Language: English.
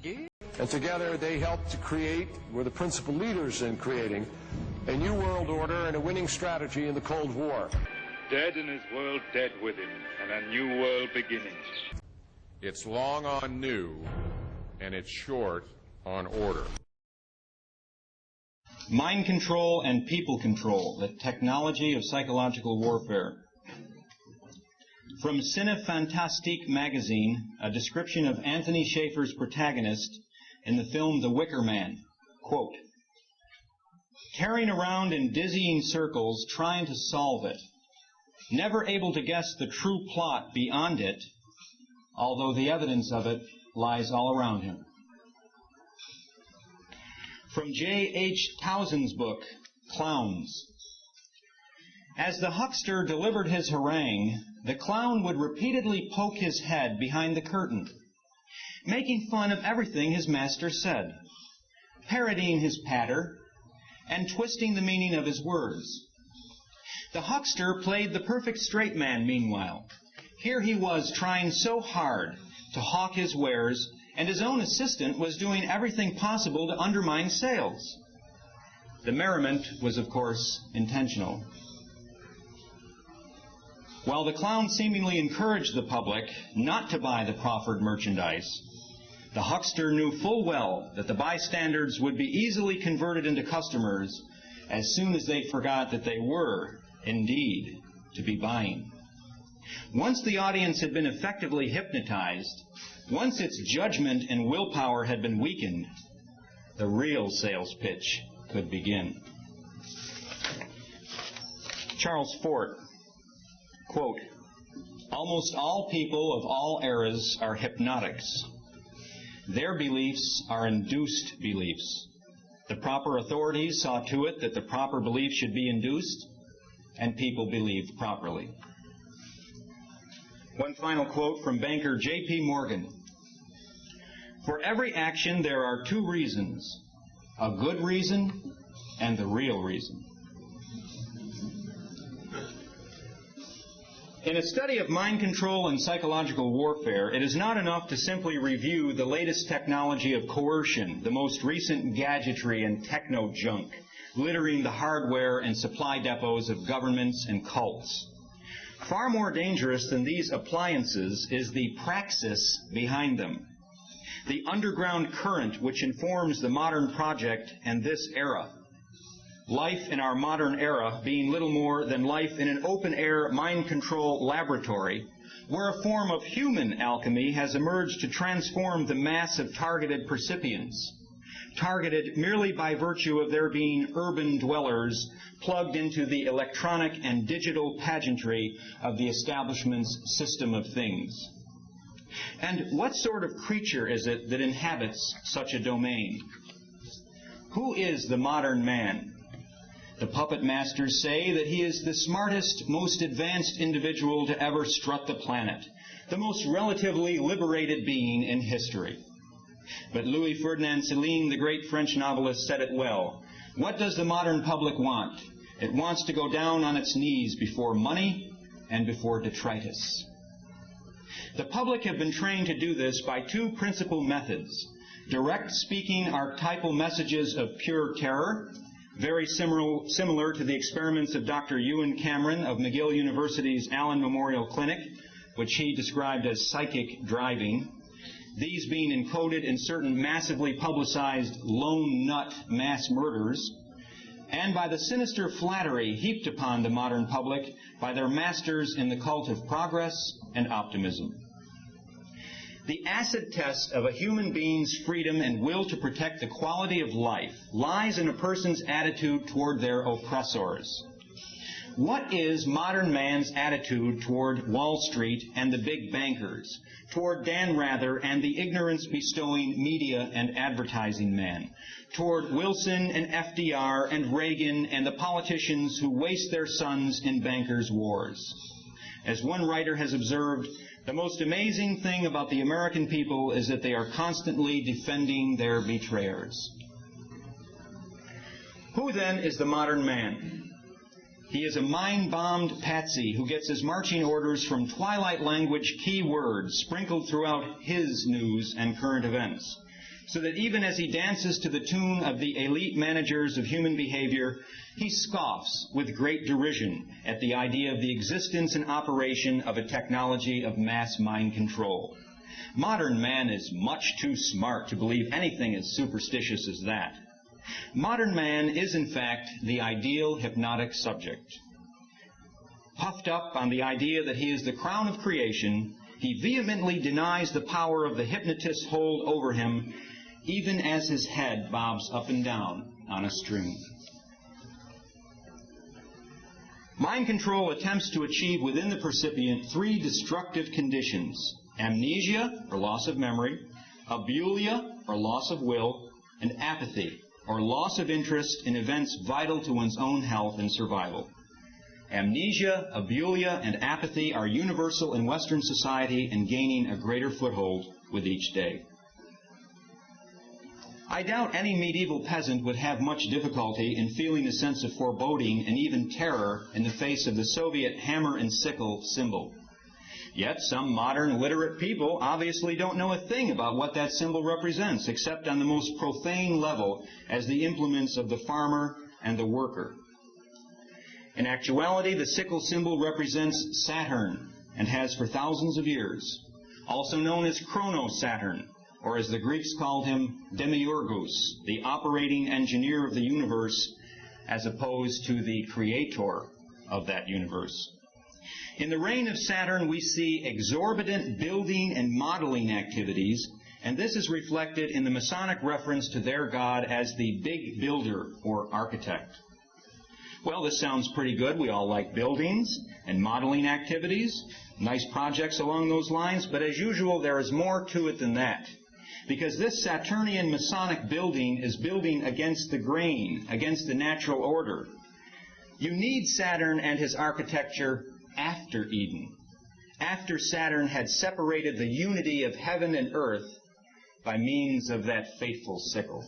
And together they helped to create, were the principal leaders in creating, a new world order and a winning strategy in the Cold War. Dead and his world dead with him, and a new world beginning. It's long on new, and it's short on order. Mind control and people control, the technology of psychological warfare. From Cine Fantastique magazine, a description of Anthony Schaefer's protagonist in the film The Wicker Man. Quote, "Tearing around in dizzying circles trying to solve it, never able to guess the true plot beyond it, although the evidence of it lies all around him." From J.H. Towson's book, Clowns. As the huckster delivered his harangue, the clown would repeatedly poke his head behind the curtain, making fun of everything his master said, parodying his patter, and twisting the meaning of his words. The huckster played the perfect straight man meanwhile. Here he was trying so hard to hawk his wares, and his own assistant was doing everything possible to undermine sales. The merriment was, of course, intentional. While the clown seemingly encouraged the public not to buy the proffered merchandise, the huckster knew full well that the bystanders would be easily converted into customers as soon as they forgot that they were, indeed, to be buying. Once the audience had been effectively hypnotized, once its judgment and willpower had been weakened, the real sales pitch could begin. Charles Fort, quote, "Almost all people of all eras are hypnotics. Their beliefs are induced beliefs. The proper authorities saw to it that the proper belief should be induced, and people believed properly." One final quote from banker J.P. Morgan. "For every action there are two reasons, a good reason and the real reason." In a study of mind control and psychological warfare, it is not enough to simply review the latest technology of coercion, the most recent gadgetry and techno-junk, littering the hardware and supply depots of governments and cults. Far more dangerous than these appliances is the praxis behind them, the underground current which informs the modern project and this era. Life in our modern era being little more than life in an open-air mind control laboratory, where a form of human alchemy has emerged to transform the mass of targeted percipients, targeted merely by virtue of their being urban dwellers plugged into the electronic and digital pageantry of the establishment's system of things. And what sort of creature is it that inhabits such a domain? Who is the modern man? The puppet masters say that he is the smartest, most advanced individual to ever strut the planet, the most relatively liberated being in history. But Louis Ferdinand Céline, the great French novelist, said it well. What does the modern public want? It wants to go down on its knees before money and before detritus. The public have been trained to do this by two principal methods: direct speaking archetypal messages of pure terror, very similar to the experiments of Dr. Ewan Cameron of McGill University's Allen Memorial Clinic, which he described as psychic driving, these being encoded in certain massively publicized lone nut mass murders, and by the sinister flattery heaped upon the modern public by their masters in the cult of progress and optimism. The acid test of a human being's freedom and will to protect the quality of life lies in a person's attitude toward their oppressors. What is modern man's attitude toward Wall Street and the big bankers, toward Dan Rather and the ignorance-bestowing media and advertising man, toward Wilson and FDR and Reagan and the politicians who waste their sons in bankers' wars? As one writer has observed, the most amazing thing about the American people is that they are constantly defending their betrayers. Who then is the modern man? He is a mind-bombed patsy who gets his marching orders from twilight language key words sprinkled throughout his news and current events. so that even as he dances to the tune of the elite managers of human behavior, he scoffs with great derision at the idea of the existence and operation of a technology of mass mind control. Modern man is much too smart to believe anything as superstitious as that. Modern man is, in fact, the ideal hypnotic subject. Puffed up on the idea that he is the crown of creation, he vehemently denies the power of the hypnotist's hold over him, even as his head bobs up and down on a string. Mind control attempts to achieve within the percipient three destructive conditions: amnesia, or loss of memory, abulia, or loss of will, and apathy, or loss of interest in events vital to one's own health and survival. Amnesia, abulia, and apathy are universal in Western society and gaining a greater foothold with each day. I doubt any medieval peasant would have much difficulty in feeling a sense of foreboding and even terror in the face of the Soviet hammer and sickle symbol. Yet some modern literate people obviously don't know a thing about what that symbol represents, except on the most profane level as the implements of the farmer and the worker. In actuality, the sickle symbol represents Saturn and has for thousands of years, also known as Chrono-Saturn, or as the Greeks called him, Demiurgus, the operating engineer of the universe, as opposed to the creator of that universe. In the reign of Saturn, we see exorbitant building and modeling activities, and this is reflected in the Masonic reference to their god as the big builder or architect. Well, this sounds pretty good. We all like buildings and modeling activities, nice projects along those lines, but as usual, there is more to it than that. Because this Saturnian Masonic building is building against the grain, against the natural order. You need Saturn and his architecture after Eden, after Saturn had separated the unity of heaven and earth by means of that fateful sickle.